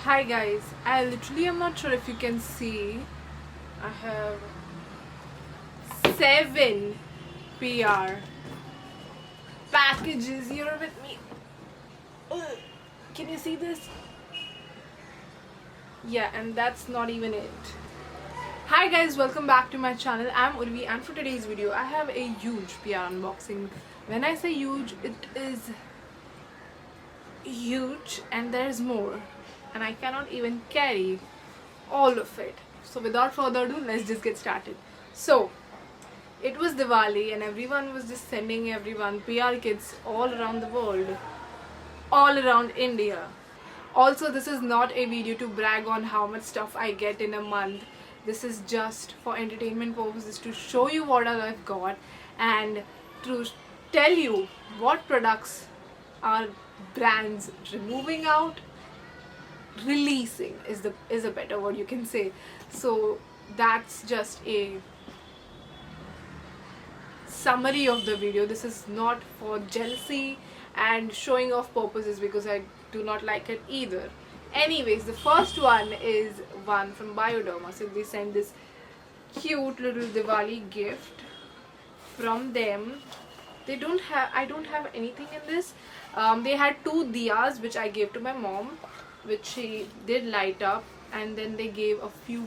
Hi guys, I literally am not sure if you can see. I have 7 PR packages here with me. Ugh. Can you see this? Yeah, and that's not even it. Hi guys, welcome back to my channel. I'm Urvee and for today's video I have a huge PR unboxing. When I say huge, it is huge and there's more. And I cannot even carry all of it. So without further ado, let's just get started. So it was Diwali and everyone was just sending everyone PR kits all around the world, all around India. Also, this is not a video to brag on how much stuff I get in a month. This is just for entertainment purposes, to show you what all I've got and to tell you what products are brands removing out, releasing is a better word you can say. So that's just a summary of the video. This is not for jealousy and showing off purposes because I do not like it either. Anyways, the first one is one from Bioderma. So they sent this cute little Diwali gift from them. I don't have anything in this. They had 2 diyas which I gave to my mom, which she did light up, and then they gave a few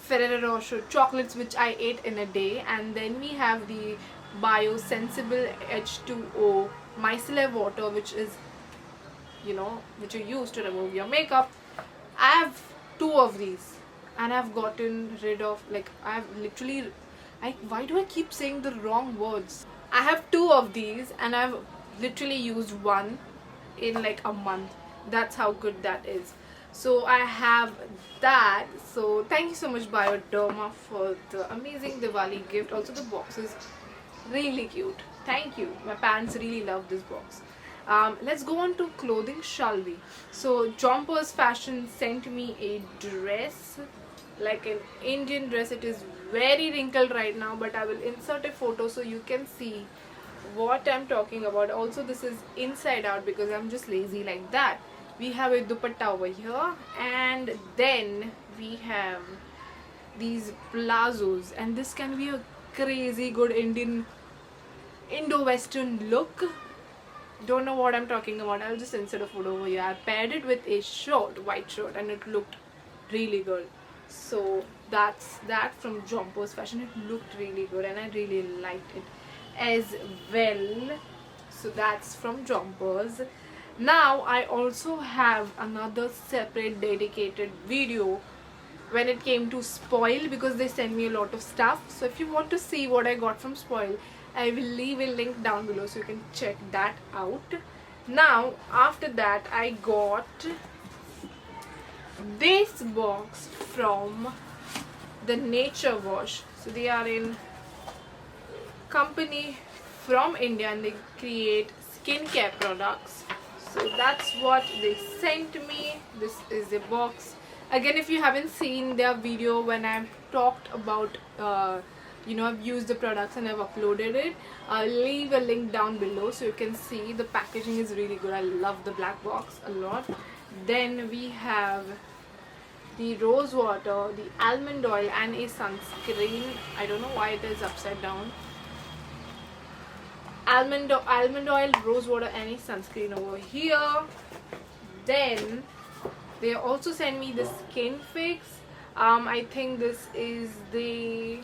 Ferrero Rocher chocolates which I ate in a day, and then we have the Biosensible H2O micellar water, which is, which you use to remove your makeup. I have 2 of these and I've gotten rid of, why do I keep saying the wrong words? I have 2 of these and I've literally used one in like a month. That's how good that is. So I have that. So thank you so much Bioderma for the amazing Diwali gift. Also the box is really cute. Thank you. My parents really love this box. Let's go on to clothing, shall we? So Jompers Fashion sent me a dress, like an Indian dress. It is very wrinkled right now, but I will insert a photo so you can see what I'm talking about. Also this is inside out because I'm just lazy like that. We have a dupatta over here, and then we have these plazos, and this can be a crazy good Indo-Western look. Don't know what I'm talking about. I'll just insert a photo over here. I paired it with a shirt, white shirt, and it looked really good. So that's that from Jompers Fashion. It looked really good and I really liked it as well. So that's from Jompers. Now I also have another separate dedicated video when it came to Spoil, because they sent me a lot of stuff. So if you want to see what I got from Spoil, I will leave a link down below so you can check that out. Now after that I got this box from the Nature Wash. So they are in company from India and they create skincare products. So that's what they sent me. This is the box. Again, if you haven't seen their video when I've talked about I've used the products and I've uploaded it, I'll leave a link down below so you can see. The packaging is really good. I love the black box a lot. Then we have the rose water, the almond oil, and a sunscreen. I don't know why it is upside down. Almond oil, rose water, and a sunscreen over here. Then they also send me the skin fix. I think this is the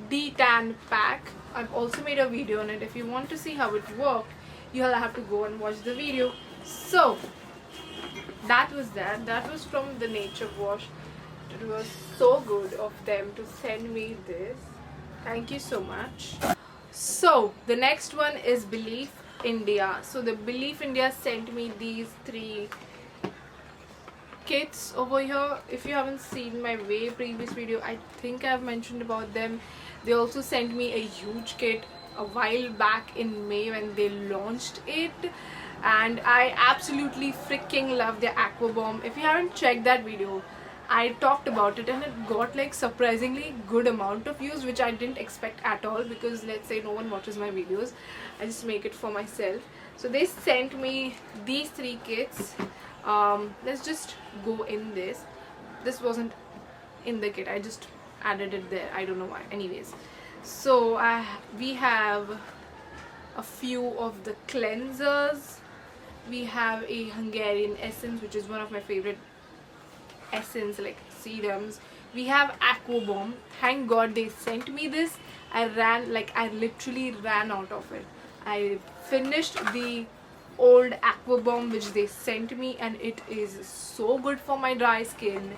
detan pack. I've also made a video on it. If you want to see how it worked, you'll have to go and watch the video. So that was that was from the Nature Wash. It was so good of them to send me this. Thank you so much. So the next one is Belif India. So the Belif India sent me these 3 kits over here. If you haven't seen my way previous video, I think I've mentioned about them. They also sent me a huge kit a while back in May when they launched it, and I absolutely freaking love their aqua bomb. If you haven't checked that video, I talked about it and it got like surprisingly good amount of views, which I didn't expect at all, because let's say no one watches my videos. I just make it for myself. So they sent me these 3 kits. Let's just go in this. This wasn't in the kit, I just added it there, I don't know why. Anyways, so we have a few of the cleansers. We have a Hungarian essence, which is one of my favorite essence like serums. We have Aqua Bomb. Thank god they sent me this. I literally ran out of it. I finished the old Aqua Bomb which they sent me, and it is so good for my dry skin.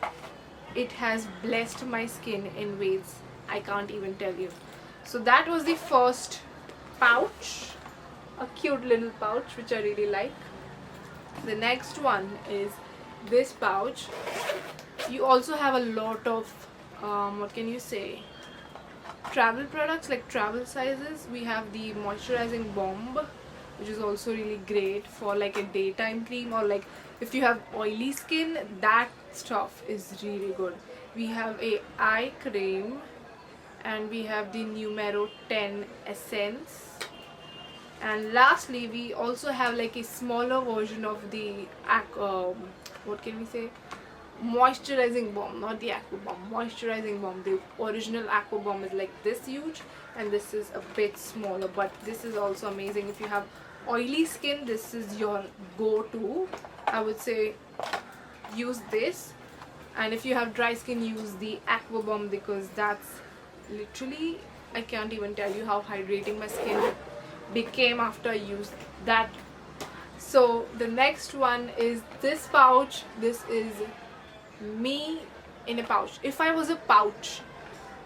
It has blessed my skin in ways I can't even tell you. So that was the first pouch, a cute little pouch which I really like. The next one is this pouch. You also have a lot of what can you say, travel products, like travel sizes. We have the moisturizing bomb, which is also really great for like a daytime cream, or like if you have oily skin, that stuff is really good. We have a eye cream, and we have the numero 10 essence. And lastly, we also have like a smaller version of the what can we say, moisturizing bomb, not the Aqua Bomb, moisturizing bomb. The original Aqua Bomb is like this huge, and this is a bit smaller, but this is also amazing. If you have oily skin, this is your go-to. I would say use this, and if you have dry skin, use the Aqua Bomb, because that's literally, I can't even tell you how hydrating my skin became after I used that. So the next one is this pouch. This is me in a pouch. If I was a pouch,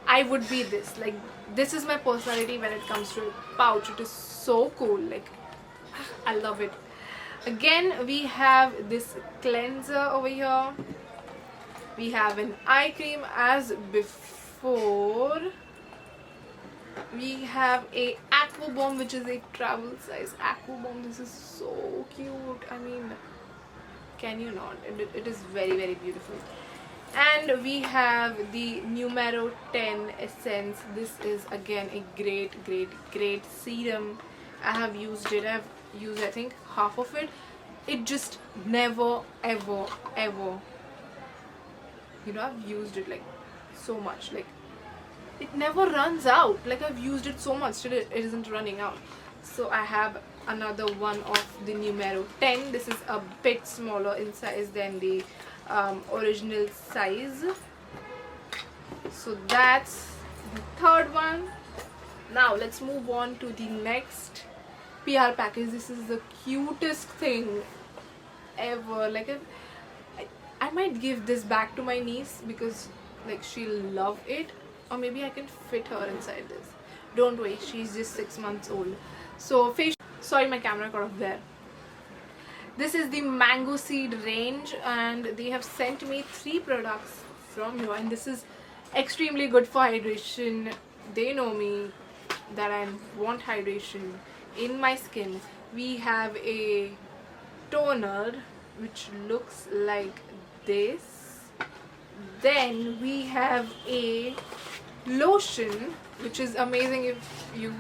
I would be this. Like, this is my personality when it comes to a pouch. It is so cool. Like, I love it. Again, we have this cleanser over here. We have an eye cream as before. We have a Aqua Bomb, which is a travel size Aqua Bomb. This is so cute. I mean, can you not? It is very, very beautiful. And we have the numero 10 essence. This is again a great serum. I have used it. I have used, I think, half of it. It just never ever I've used it like so much, like it never runs out. Like, I've used it so much till it isn't running out. So I have another one of the numero 10. This is a bit smaller in size than the original size. So that's the third one. Now let's move on to the next PR package. This is the cutest thing ever. Like, I might give this back to my niece, because like she'll love it, or maybe I can fit her inside this. Don't worry, she's just 6 months old. So sorry, my camera got off there. This is the mango seed range, and they have sent me 3 products from here, and this is extremely good for hydration. They know me that I want hydration in my skin. We have a toner which looks like this. Then we have a lotion, which is amazing if you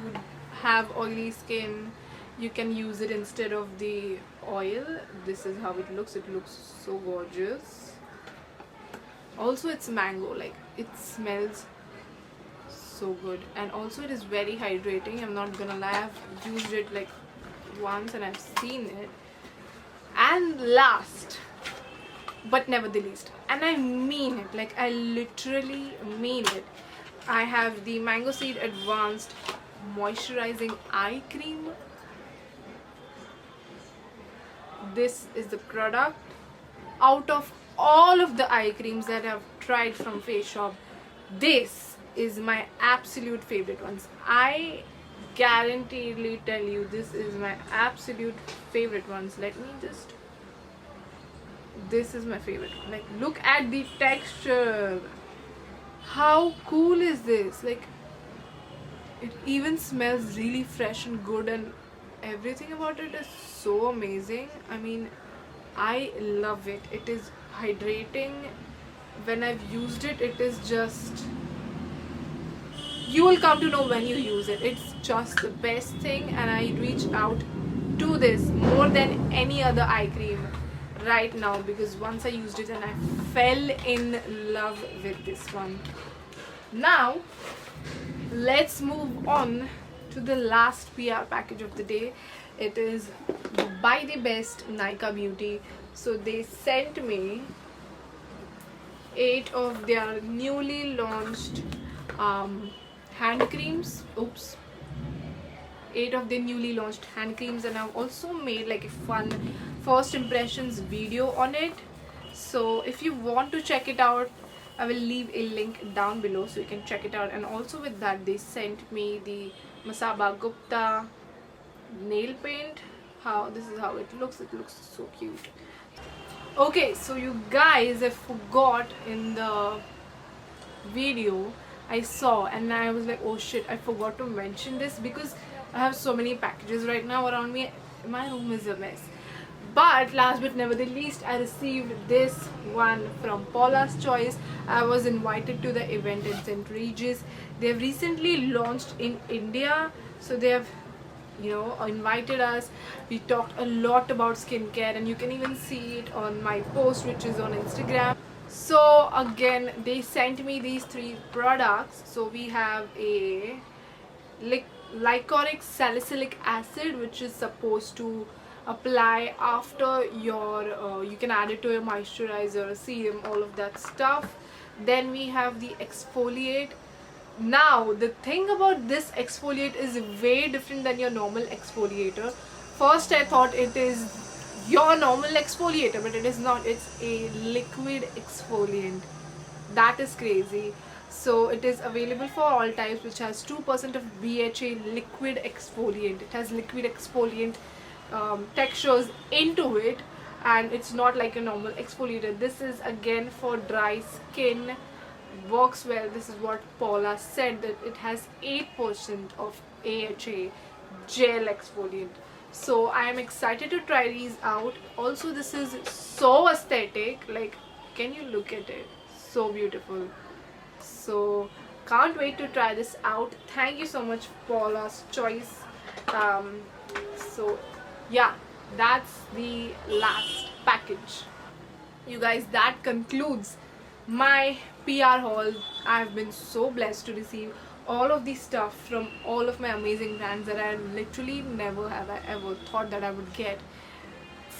have oily skin. You can use it instead of the oil. This is how it looks. It looks so gorgeous. Also, it's mango. Like, it smells so good, and also it is very hydrating. I'm not gonna lie, I've used it like once and I've seen it. And last but never the least, and I mean it, like I literally mean it, I have the Mango Seed Advanced Moisturizing Eye Cream. This is the product. Out of all of the eye creams that I've tried from Faceshop, this is my absolute favorite ones. I guaranteedly tell you, this is my absolute favorite ones. Let me just, this is my favorite one. Like, look at the texture. How cool is this? Like, it even smells really fresh and good, and everything about it is so amazing. I mean, I love it. It is hydrating. When I've used it, it is just, you will come to know when you use it. It's just the best thing, and I reach out to this more than any other eye cream right now, because once I used it and I fell in love with this one. Now let's move on to the last PR package of the day. It is by the best Nykaa Beauty. So they sent me 8 of their newly launched hand creams. 8 of their newly launched hand creams, and I've also made like a fun first impressions video on it. So if you want to check it out, I will leave a link down below so you can check it out. And also with that, they sent me the Masaba Gupta nail paint. This is how it looks. It looks so cute. Okay, so you guys, I forgot in the video I saw, and I was like, oh shit, I forgot to mention this, because I have so many packages right now around me. My room is a mess. But last but never the least, I received this one from Paulas Choice. I was invited to the event in St. Regis. They have recently launched in India, so they have, you know, invited us. We talked a lot about skincare, and you can even see it on my post, which is on Instagram. So again, they sent me these 3 products. So we have a lycoric salicylic acid, which is supposed to apply after your you can add it to your moisturizer, serum, all of that stuff. Then we have the exfoliate. Now the thing about this exfoliate is way different than your normal exfoliator. First I thought it is your normal exfoliator, but it is not. It's a liquid exfoliant. That is crazy. So it is available for all types, which has 2% of BHA liquid exfoliant. It has liquid exfoliant textures into it, and it's not like a normal exfoliator. This is again for dry skin, works well. This is what Paula said, that it has 8% of AHA gel exfoliant. So I am excited to try these out. Also, this is so aesthetic. Like, can you look at it? So beautiful. So can't wait to try this out. Thank you so much, Paula's Choice. So yeah, that's the last package. You guys, that concludes my PR haul. I've been so blessed to receive all of these stuff from all of my amazing brands that I literally never have I ever thought that I would get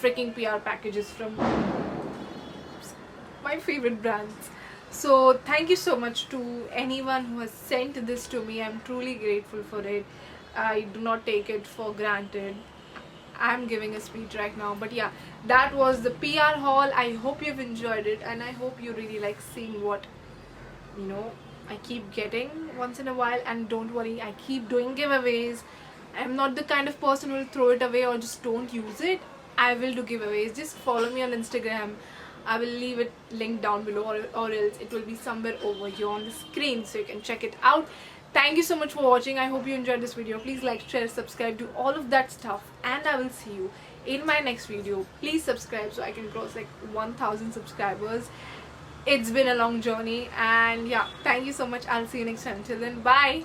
freaking PR packages from my favorite brands. So thank you so much to anyone who has sent this to me. I'm truly grateful for it. I do not take it for granted. I'm giving a speech right now, but yeah, that was the PR haul. I hope you've enjoyed it, and I hope you really like seeing what, you know, I keep getting once in a while. And don't worry, I keep doing giveaways. I'm not the kind of person who will throw it away or just don't use it. I will do giveaways. Just follow me on Instagram. I will leave it linked down below, or else it will be somewhere over here on the screen, so you can check it out. Thank you so much for watching. I hope you enjoyed this video. Please like, share, subscribe, do all of that stuff, and I will see you in my next video. Please subscribe so I can cross like 1000 subscribers. It's been a long journey, and yeah, thank you so much. I'll see you next time. Till then, bye.